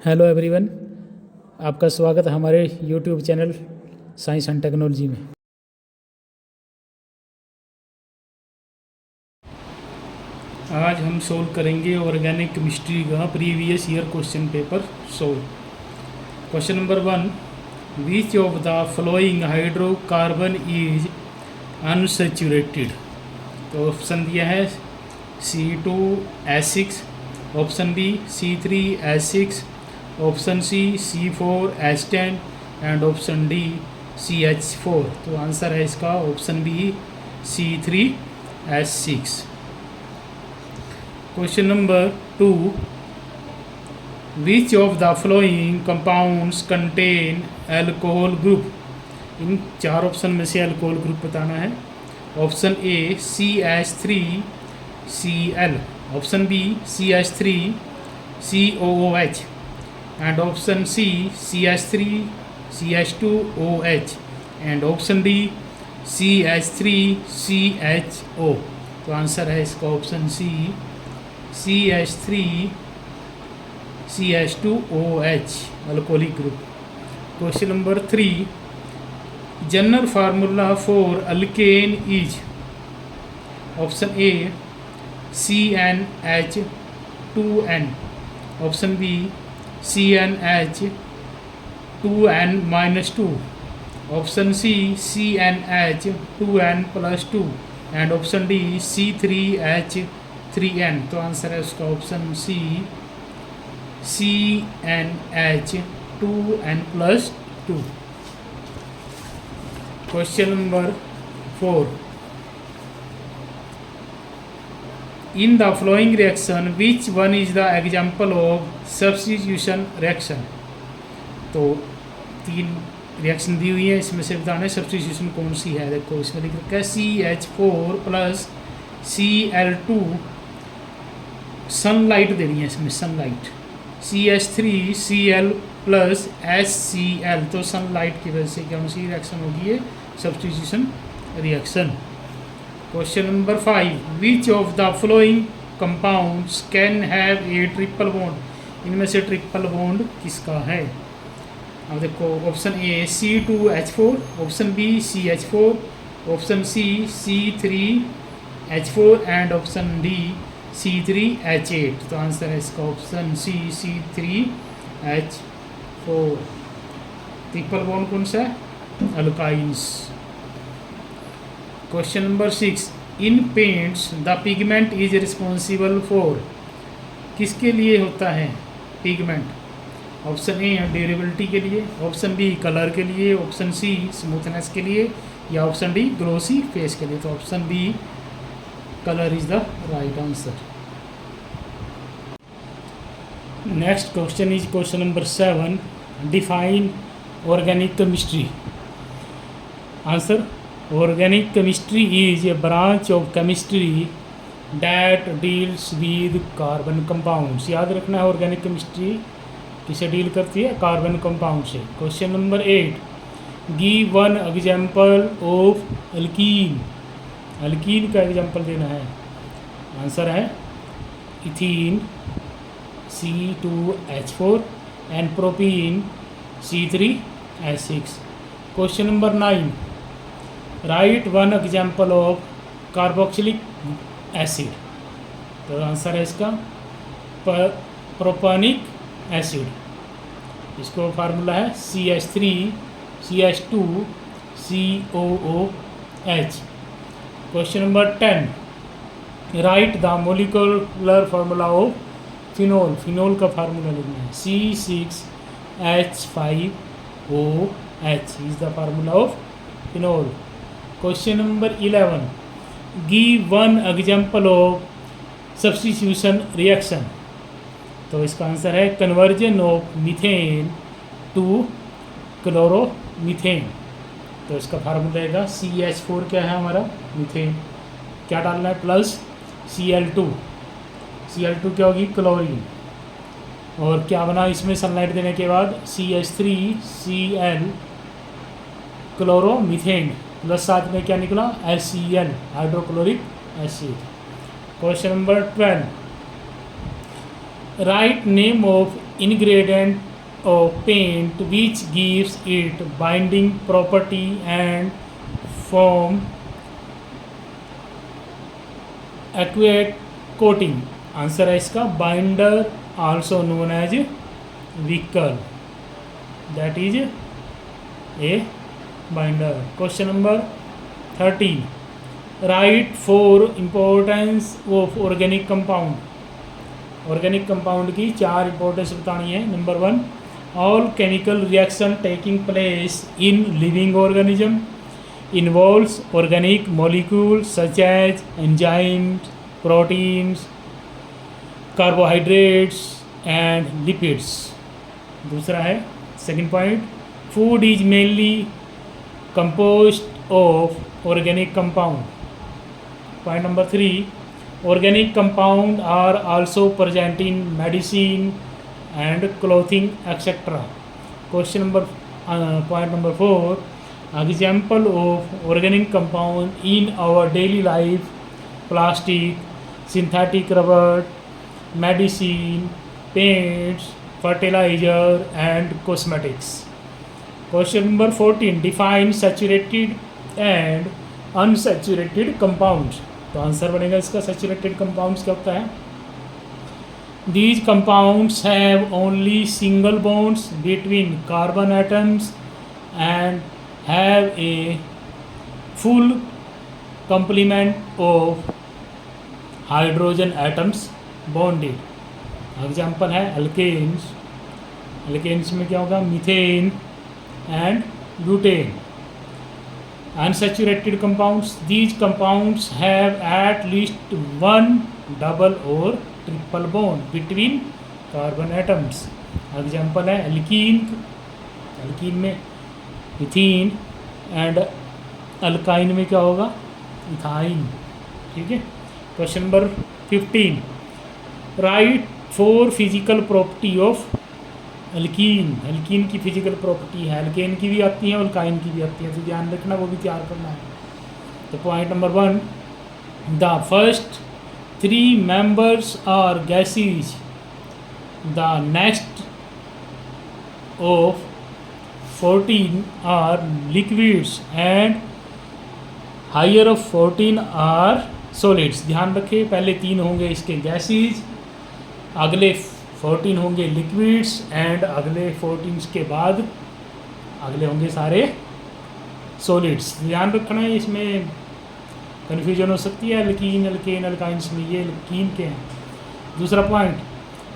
Hello everyone, आपका स्वागत है हमारे YouTube channel science and technology में। आज हम सोल्व करेंगे ऑर्गेनिक केमिस्ट्री का previous year question paper solve. Question number 1, which of the following hydrocarbon is unsaturated. तो ऑप्शन दिया है C2H6, option B C3H6, option C C4H10 and option D CH4। तो answer है इसका option B C3H6। Question number 2, which of the following compounds contain alcohol group. इन चार option में से अल्कोहल ग्रुप बताना है। Option A CH3Cl, option B CH3COOH and option C CH3CH2OH and option D CH3CHO। तो answer है इसका option C CH3CH2OH alcoholic group. Question number 3, general formula for alkane is. Option A CnH2n, option B CnH2n-2, option C CnH2n+2 and option D C3H3n। तो answer है उसका option C CnH2n+2। Question number 4, in the following reaction which one is the example of substitution reaction। तो 3 reaction दी हुई है, इसमें से बताना है सब्स्टिट्यूशन कौन सी है। देखो इसमें लिख रखा है CH4+Cl2, सनलाइट देनी है इसमें, सनलाइट। CH3Cl+HCl, तो सनलाइट की वजह से कौन सी रिएक्शन होगी, ये substitution reaction. Question number 5, which of the following compounds can have a triple bond. इनमें से ट्रिपल बॉन्ड किसका है। अब देखो option A C2H4, option B CH4, option C C3H4 and option D C3H8। तो आंसर है इसका option C C3H4। Triple bond कौन सा है, alkynes. Question number 6, in paints the pigment is responsible for. किसके लिए होता है पिगमेंट। ऑप्शन ए ड्यूरेबिलिटी के लिए, ऑप्शन बी कलर के लिए, ऑप्शन सी स्मूथनेस के लिए या ऑप्शन डी ग्लोसी फेस के लिए। तो option B colour is the right answer. Next question is question number 7, define organic chemistry. Answer, organic chemistry is a branch of chemistry that deals with carbon compounds। याद रखना है organic chemistry किसे deal करती है, carbon compound से। Question number 8, give one example of alkene. Alkene का example देना है। आंसर है ethene C2H4 and propene C3H6। Question number 9, right one example of carboxylic acid. तो आंसर है इसका प्रोपानिक एसिड। इसको फार्मूला है CH3CH2COOH। Question number 10, right the molecular formula of phenol. Phenol का फार्मूला लिखना है C6H5OH is the formula of phenol. Question number 11, give one example of substitution reaction. तो इसका आंसर है conversion of methane to chloromethane. तो इसका formula रहेगा CH4 क्या है हमारा, मीथेन, क्या डालना है प्लस Cl2 क्या होगी, क्लोरीन, और क्या बना इसमें सनलाइट देने के बाद CH3Cl क्लोरोमीथेन प्लस साथ में क्या निकला HCl hydrochloric acid. Question number 12, write name of ingredient of paint which gives it binding property and form aqueous coating. Answer है इसका binder, also known as vehicle, that is a binder. Question number 13. Write 4 importance of organic compound. Organic compound की 4 importance बतानी है. Number 1, all chemical reaction taking place in living organism involves organic molecules such as enzymes, proteins, carbohydrates and lipids. दूसरा है second point, food is mainly composed of organic compound. Point number 3, organic compound are also present in medicine and clothing etc. Question number point number 4, example of organic compound in our daily life: plastic, synthetic rubber, medicine, paints, fertilizer and cosmetics. Question number 14, define saturated and unsaturated compounds. तो answer बनेगा इसका saturated compounds क्या होता है? These compounds have only single bonds between carbon atoms and have a full complement of hydrogen atoms bonded. Example है alkanes. Alkanes में क्या होगा? Methane and butane. Unsaturated compounds, these compounds have at least one double or triple bond between carbon atoms. Example है alkene. Alkene में ethene and alkyne में क्या होगा? Ethyne. ठीक है. Question number 15, right 4 physical property of alkene. Alkene की physical property है, alkene की भी आती है और अल्काइन की भी आती है, तो ध्यान रखना, वो भी तैयार करना है. तो point number 1, the first 3 members are gases, the next of 14 are liquids and higher of 14 are solids. ध्यान रखें, पहले 3 होंगे इसके गैसेज, अगले 14 होंगे लिक्विड्स एंड अगले 14 के बाद अगले होंगे सारे सॉलिड्स. ध्यान रखना है, इसमें कन्फ्यूजन हो सकती है एल्कीन, एल्केन, अल्काइंस में. ये एल्कीन के हैं. दूसरा point,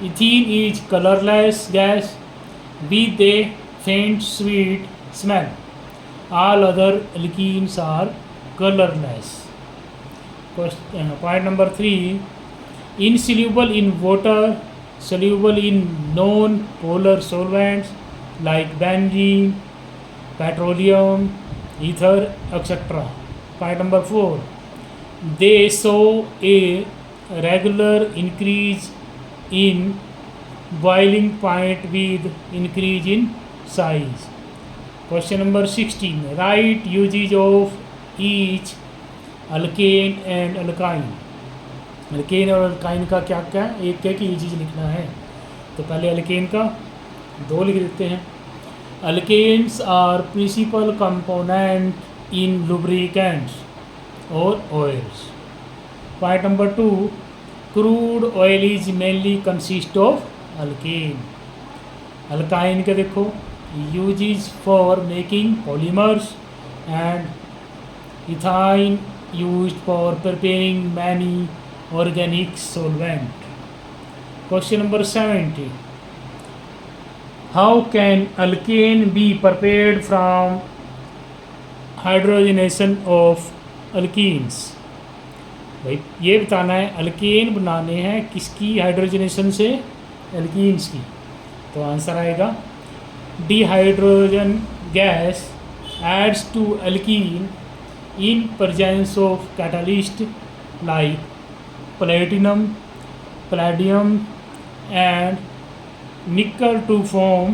ethene is colourless gas with a faint sweet smell. All other alkenes are colourless. Point number 3, insoluble in water, soluble in non-polar solvents like benzene, petroleum, ether, etc. Point number 4, they show a regular increase in boiling point with increase in size. Question number 16, write uses of each alkane and alkyne. Alkane और alkyne का क्या क्या है? एक एक ही चीज़ लिखना है. तो पहले अल्केन का 2 लिख देते हैं. Alkanes are principal component in lubricants और oils. Point number 2, crude oil is mainly consist of alkane. Alkyne के देखो, uses for making polymers and ethyne used for preparing many organic solvent. Question number 70, how can alkane be prepared from hydrogenation of alkenes? भाई ये बताना है, alkane बनाने हैं किसकी hydrogenation से? एल्कीन्स की. तो आंसर आएगा dehydrogen gas adds to alkene in presence of catalyst like platinum, palladium and nickel to form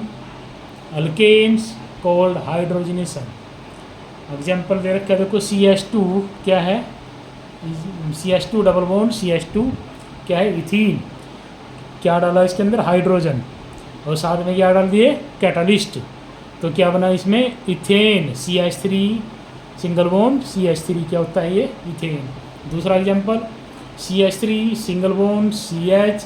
alkanes called hydrogenation. Example दे रखा है, देखो CH2 क्या है? CH2 डबल बॉन्ड CH2 क्या है? इथीन. क्या डाला इसके अंदर? हाइड्रोजन. और साथ में क्या डाल दिए, कैटालिस्ट। तो क्या बना इसमें, ethane, CH3 single bond CH3 क्या होता है ये, इथेन। दूसरा example, CH3 single bond CH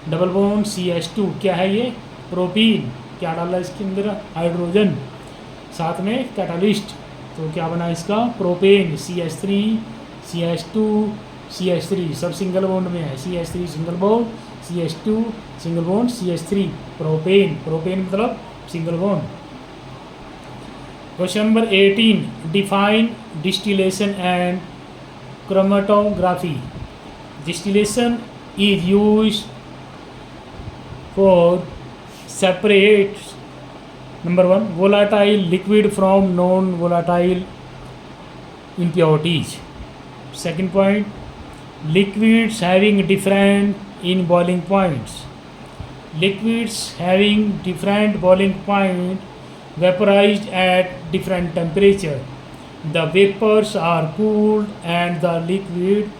double bond CH2 क्या है ये, प्रोपीन। क्या डाला इसके अंदर, हाइड्रोजन, साथ में कैटालिस्ट। तो क्या बना इसका, प्रोपेन, CH3 CH2 CH3 सब सिंगल बॉन्ड में है, CH3 single bond CH2 single bond CH3, propane. Propane मतलब single bond. Question number 18, define distillation and chromatography. Distillation is used for separate number 1 volatile liquid from non volatile impurities. Second point, liquids having different in boiling points. Liquids having different boiling point vaporized at different temperature. The vapors are cooled and the liquid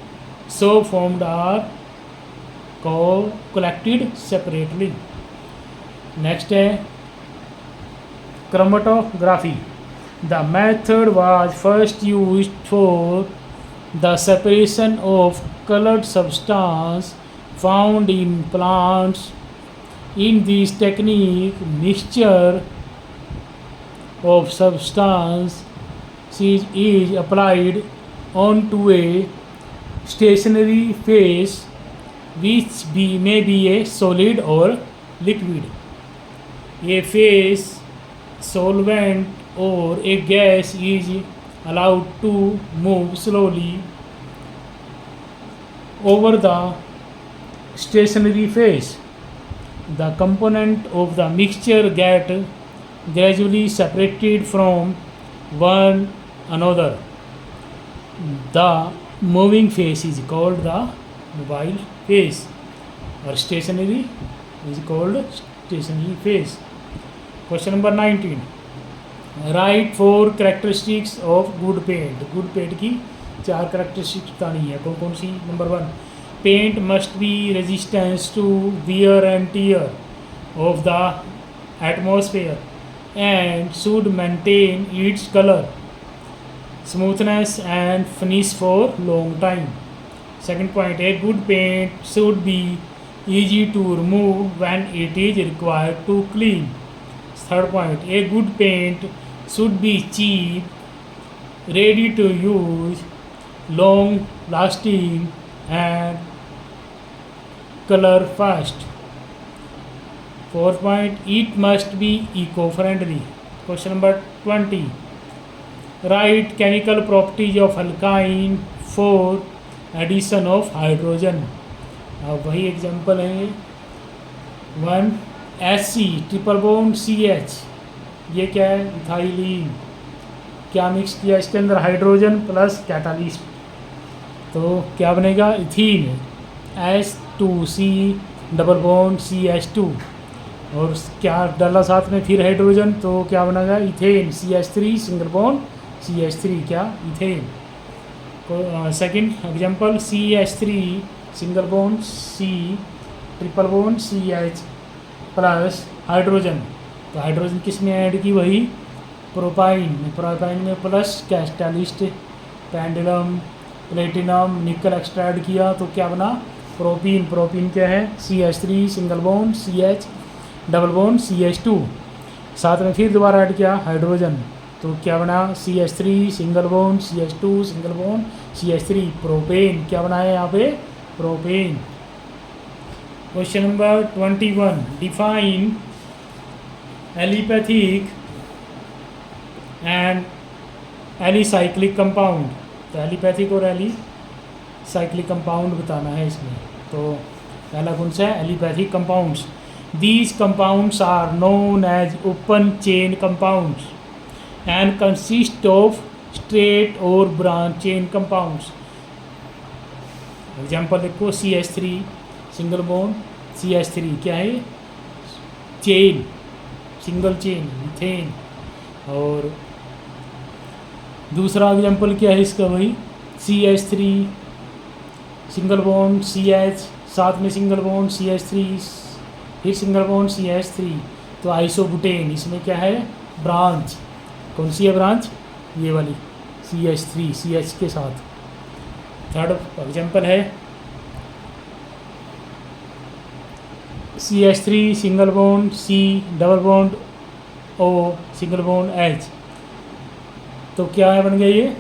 so formed are collected separately. Next है chromatography. The method was first used for the separation of colored substance found in plants. In this technique, mixture of substance is applied onto a stationary phase which may be a solid or liquid. A phase, solvent or a gas is allowed to move slowly over the stationary phase. The component of the mixture get gradually separated from one another. The moving phase is called the mobile phase, or stationary is called stationary phase. Question number 19, write 4 characteristics of good paint. Good paint की 4 characteristics बतानी है, कौन कौन सी। Number 1, paint must be resistant to wear and tear of the atmosphere and should maintain its color, smoothness and finish for long time. Second point, a good paint should be easy to remove when it is required to clean. Third point, a good paint should be cheap, ready to use, long lasting and color fast. Fourth point, it must be eco-friendly. Question number 20, write chemical properties of alkyne for addition of hydrogen. अब वही example है, 1 HC triple bond CH, ये क्या है, ethylene. क्या mix किया इसके अंदर, हाइड्रोजन प्लस कैटालिस्ट। तो क्या बनेगा, ethene, H2C double bond CH2, और क्या डाला साथ में फिर हाइड्रोजन, तो क्या बनेगा, ethane, CH3 single bond CH3 क्या, ethane. Second example, CH3 single bond C triple bond CH plus hydrogen. तो हाइड्रोजन किस में ऐड की, वही प्रोपाइन। प्रोपाइन में प्लस कैटालिस्ट, पेंडुलम, प्लेटिनम, निकल एक्स्ट्रा ऐड किया, तो क्या बना, प्रोपीन। प्रोपीन क्या है, CH3 single bond CH double bond CH2, साथ में फिर दोबारा ऐड किया हाइड्रोजन, तो क्या बना, CH3 single bond CH2 single bond CH3, propane. क्या बना है यहाँ पे, propane. Question number 21, define aliphatic and alicyclic compound. तो एलिपैथिक और एलिसाइक्लिक कंपाउंड बताना है इसमें। तो पहला कौन सा है, aliphatic compounds. These compounds are known as open chain compounds and consist of straight और ब्रांच चेन कंपाउंड्स। एग्जाम्पल देखो, CH3 सिंगल बॉन्ड CH3 क्या है, चेन, सिंगल चेन, इथेन। और दूसरा एग्जांपल क्या है इसका, वही CH3 सिंगल बॉन्ड CH, साथ में सिंगल बॉन्ड CH3 फिर सिंगल बॉन्ड CH3, तो आइसोबुटेन, इसमें क्या है, ब्रांच, कौन सी है ब्रांच, ये वाली CH3 CH के साथ। थर्ड एग्जाम्पल है CH3 single bond C double bond O single bond H, तो क्या है बन गया ये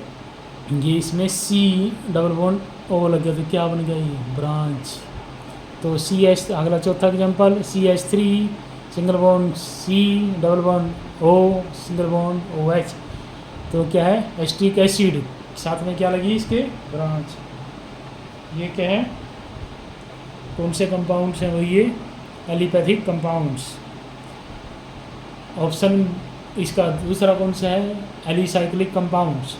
इसमें C डबल बॉन्ड O लग गया, तो क्या बन गया ये ब्रांच। तो CH, अगला चौथा example CH3 single bond C double bond O single bond OH, तो क्या है एस्टिक एसिड, साथ में क्या लगी इसके ब्रांच। ये क्या है, कौन से कंपाउंड्स हैं, वही ये एलिपैथिक कंपाउंड्स। ऑप्शन इसका दूसरा कौन सा है, alicyclic compounds.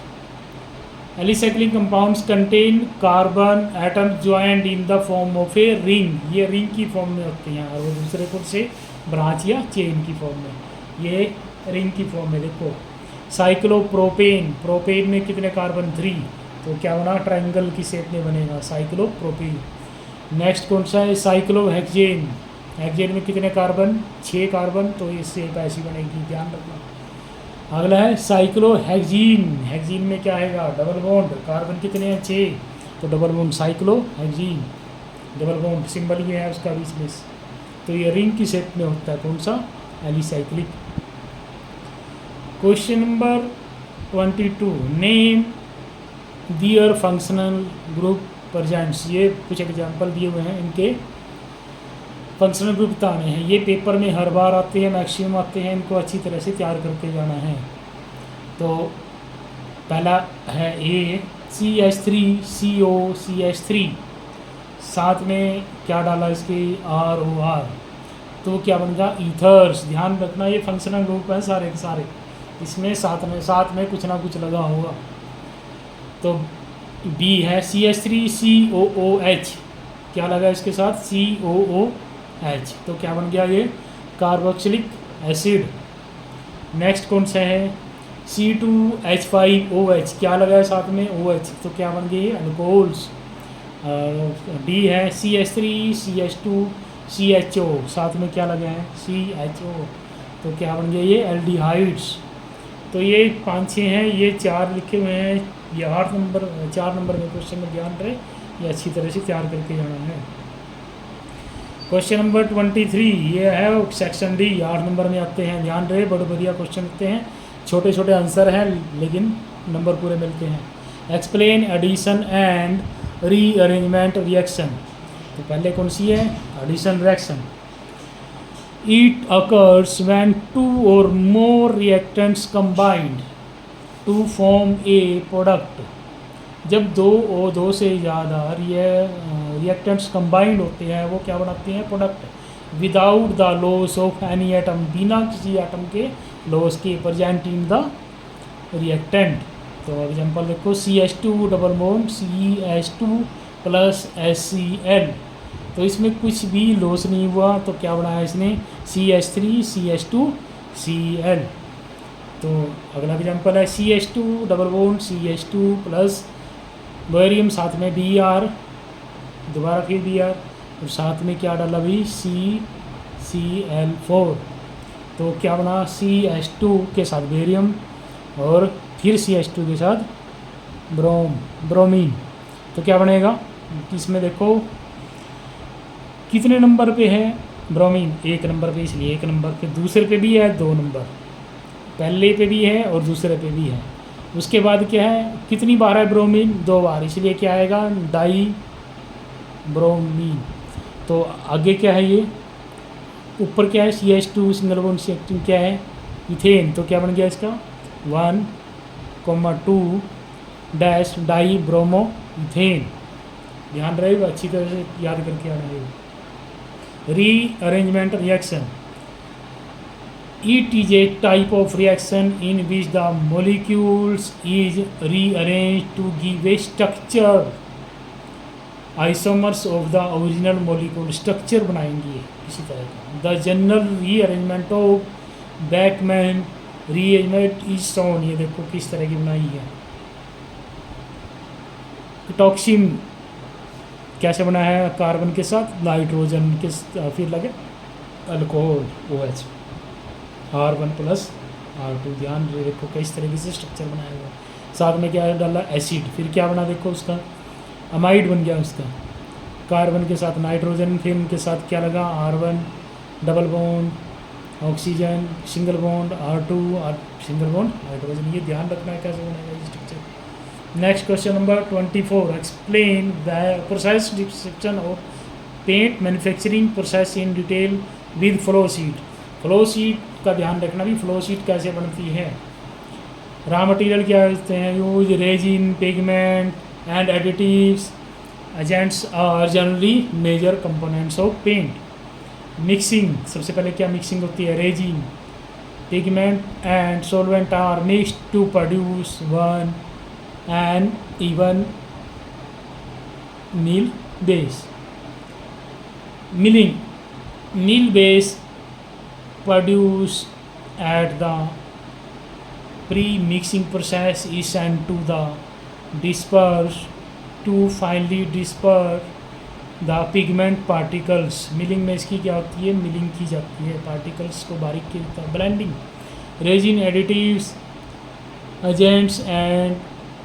Alicyclic compounds contain carbon atom joint in the form of a ring, ये रिंग की फॉर्म में होती हैं, और वो दूसरे कौन से ब्रांच या चेन की फॉर्म में, ये रिंग की फॉर्म में। देखो साइक्लोप्रोपेन, प्रोपेन में कितने कार्बन 3, तो क्या बना ट्रायंगल की शेप में बनेगा साइक्लोप्रोपेन। नेक्स्ट कौन सा है साइक्लोहेक्सेन, हेक्सेन में कितने कार्बन 6 कार्बन, तो ये शेप ऐसी बनेगी, ध्यान रखना। अगला है साइक्लोहेक्सीन, हेक्सीन में क्या आएगा डबल बॉन्ड, कार्बन कितने हैं 6, तो double bond cyclohexene, double bond symbol ये है उसका बीच में, तो ये रिंग की शेप में होता है, कौन सा एलिसाइक्लिक। क्वेश्चन नंबर 22, नेम दियर फंक्शनल ग्रुप प्रेजेंट्स, ये कुछ एग्जाम्पल दिए हुए हैं, इनके फंक्शनल ग्रुप बताने हैं। ये पेपर में हर बार आते हैं, मैक्सिमम आते हैं, इनको अच्छी तरह से तैयार करके जाना है। तो पहला है ए CH3 CO CH3, साथ में क्या डाला इसके ROR, तो क्या बन गया ईथर्स। ध्यान रखना ये फंक्शनल ग्रुप है सारे के सारे, इसमें साथ में कुछ ना कुछ लगा होगा। तो बी है CH3 COOH, क्या लगा इसके साथ COOH, तो क्या बन गया ये कार्बोक्सिलिक एसिड। नेक्स्ट कौन सा है C2H5OH, क्या लगा है साथ में OH, तो क्या बन गए ये अल्कोहल्स। डी है CH3 CH2 CHO, साथ में क्या लगे हैं CHO, तो क्या बन गया ये एल्डिहाइड्स। तो ये 5-6 हैं, ये 4 लिखे हुए हैं, ये 8 नंबर 4 नंबर में क्वेश्चन में ध्यान रहे, ये अच्छी तरह से तैयार करके जाना है। क्वेश्चन नंबर 23, ये है सेक्शन डी, 8 नंबर में आते हैं, ध्यान रहे, बड़े बढ़िया क्वेश्चन होते हैं, छोटे छोटे आंसर हैं लेकिन नंबर पूरे मिलते हैं। Explain addition and rearrangement reaction, तो पहले कौन सी है addition reaction. It occurs when 2 or more reactants combined to form a product, जब 2 से ज़्यादा रिएक्टेंट्स कंबाइंड होते हैं वो क्या बनाते हैं product. Without the loss of any atom, बिना किसी एटम के लॉस के, प्रेजेंट इन द रिएक्टेंट। तो एग्जांपल देखो CH2 double bond CH2 plus HCl, तो इसमें कुछ भी लॉस नहीं हुआ, तो क्या बनाया इसने CH3 CH2Cl। तो अगला एग्जांपल है CH2 double bond CH2 plus barium, साथ में Br, दोबारा फिर Br, और साथ में क्या डाला भी CCl4, तो क्या बना CH2 के साथ बेरियम और फिर CH2 के साथ ब्रोमीन, तो क्या बनेगा। इसमें देखो कितने नंबर पे है ब्रोमीन, 1 नंबर पे, इसलिए 1 नंबर पे, दूसरे पे भी है 2 नंबर, पहले पे भी है और दूसरे पे भी है। उसके बाद क्या है कितनी बार है ब्रोमीन 2 बार, इसलिए क्या आएगा डाई ब्रोमीन। तो आगे क्या है ये ऊपर क्या है CH2 सिंगल बॉन्ड CH2 क्या है इथेन, तो क्या बन गया इसका 1,2 डैश डाई ब्रोमो इथेन। ध्यान रहेगा, अच्छी तरह से याद करके आना है। Rearrangement reaction, it is a type of reaction in which the molecules is rearranged to give a structure, isomers of the original molecule, structure बनाएंगे किसी तरह का। The general rearrangement of Bachmann rearrangement is shown, ये देखो किस तरह की बनाई है। टॉक्सिन कैसे बना है कार्बन के साथ नाइट्रोजन के फिर लगे अल्कोहल OH R1+R2। ध्यान देखो किस तरीके से स्ट्रक्चर बनाया हुआ है। साथ में क्या डाला, एसिड। फिर क्या बना, देखो उसका अमाइड बन गया उसका, कार्बन के साथ नाइट्रोजन, फिर उनके साथ क्या लगा R1 double bond oxygen single bond R2 और सिंगल बॉन्ड हाइड्रोजन। ये ध्यान रखना है कैसे बनेगा ये structure. Next question number 24, explain the process description of paint manufacturing process in detail with flow sheet. Flow sheet का ध्यान रखना भी, फ्लो शीट कैसे बनती है। रॉ मटेरियल क्या होते हैं use, resin, pigment and additives agents are generally major components of paint. Mixing, सबसे पहले क्या मिक्सिंग होती है, resin, pigment and solvent are mixed to produce one and even mill base. Milling, mill base produced at the pre-mixing process is sent to the disperse to finally disperse the pigment particles। Milling में इसकी क्या होती है, milling की जाती है, particles को बारीक किया जाता है। Blending, resin additives agents and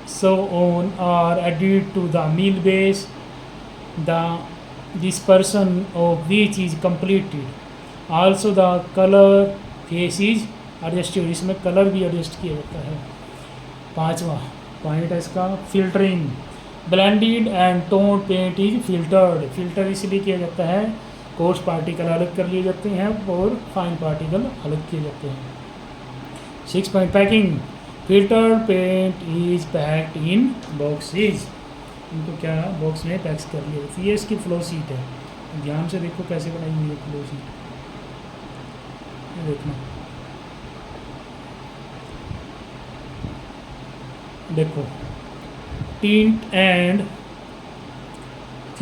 so on are added to the meal base, the dispersion of which is completed। also the color phase is adjusted, इसमें कलर भी एडजस्ट किया जाता है। पांचवा पॉइंट है इसका, filtering, blended and tone paint is filtered. Filter इसलिए किया जाता है, कोर्स पार्टिकल अलग कर लिए जाते हैं और फाइन पार्टिकल अलग किए जाते हैं। 6 point packing, filter paint is packed in boxes. इनको क्या बॉक्स में पैक्स कर लिया जाता है। ये इसकी फ्लो शीट है, ध्यान से देखो कैसे बनाई हुई है फ्लो शीट, देखना। देखो टिंट एंड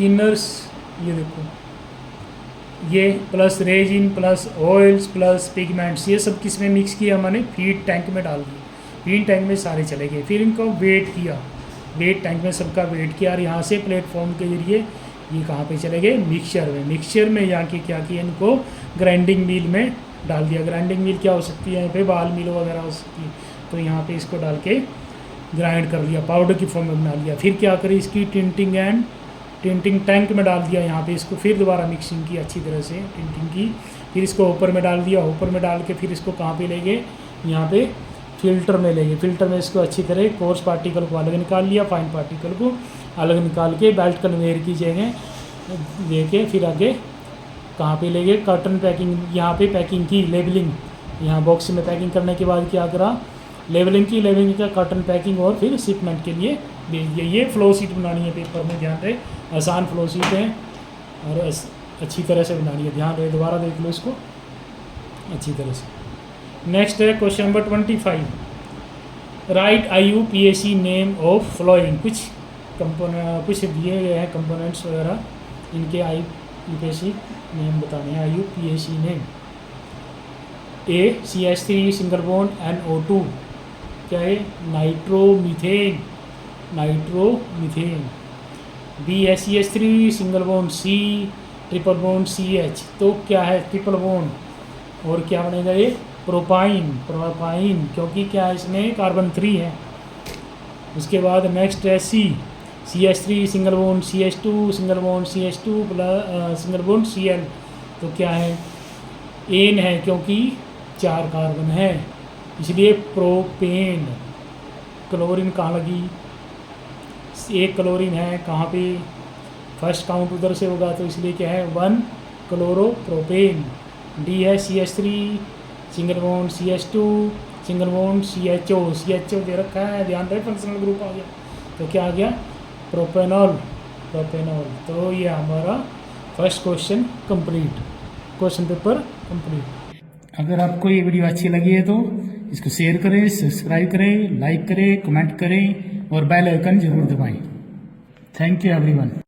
थिनर्स, ये देखो ये plus resin plus oils plus pigments, ये सब किस में मिक्स किया हमने, फीड टैंक में डाल दिए। फीड टैंक में सारे चले गए, फिर इनको वेट किया, वेट टैंक में सबका वेट किया और यहाँ से प्लेटफॉर्म के जरिए ये कहाँ पे चले गए, मिक्सचर में। मिक्सचर में यहाँ के क्या किया, इनको ग्राइंडिंग मिल में डाल दिया। ग्राइंडिंग मिल क्या हो सकती है, यहाँ पे बाल मिल वगैरह हो सकती है, तो यहाँ पे इसको डाल के ग्राइंड कर लिया, पाउडर की फॉर्म में बना लिया। फिर क्या करी, इसकी टिंटिंग टैंक में डाल दिया, यहाँ पे इसको फिर दोबारा मिक्सिंग की अच्छी तरह से टिंटिंग की, फिर इसको ऊपर में डाल दिया। ऊपर में डाल के फिर इसको कहाँ पे ले गए, यहाँ पे फिल्टर में ले गए। फिल्टर में इसको अच्छी तरह कोर्स पार्टिकल को अलग निकाल लिया, फाइन पार्टिकल को अलग निकाल के बेल्ट कन्वेयर की जगह दे के फिर आगे कहाँ पे ले गए, कार्टन पैकिंग, यहाँ पे पैकिंग की, लेबलिंग, यहाँ बॉक्स में पैकिंग करने के बाद क्या करा, लेबलिंग की, लेबलिंग का कार्टन पैकिंग और फिर शिपमेंट के लिए भेज दिया। ये फ्लो शीट बनानी है पेपर में, ध्यान रहे, आसान फ्लो शीट है और अच्छी तरह से बनानी है, ध्यान रहे। दोबारा देख लो इसको अच्छी तरह से। नेक्स्ट है question number 25, write IUPAC name of following. कुछ दिए गए हैं कंपोनेंट्स वगैरह, इनके IUPAC नेम बताने हैं। IUPAC name, A CH3 single bond NO2, क्या है, nitromethane, B SCH3 single bond C triple bond CH, तो क्या है, ट्रिपल बॉन्ड। और क्या बनेगा ये, प्रोपाइन, क्योंकि क्या है इसमें कार्बन 3 है। उसके बाद नेक्स्ट है CH3 single bond CH2 single bond CH2 plus single bond Cl, तो क्या है, एन है क्योंकि 4 कार्बन है, इसलिए प्रोपेन। क्लोरीन कहाँ लगी, एक क्लोरीन है कहाँ पे, फर्स्ट काउंट उधर से होगा, तो इसलिए क्या है 1 क्लोरोप्रोपेन। D है CH3 single bond CH2 single bond CHO दे रखा है, ध्यान रहे, फंक्शनल ग्रुप आ गया, तो क्या आ गया, प्रोपेनॉल। तो ये हमारा first question complete, question paper complete. अगर आपको ये वीडियो अच्छी लगी है तो इसको शेयर करें, सब्सक्राइब करें, लाइक करें, कमेंट करें और बेल आइकन जरूर दबाएं। Thank you everyone.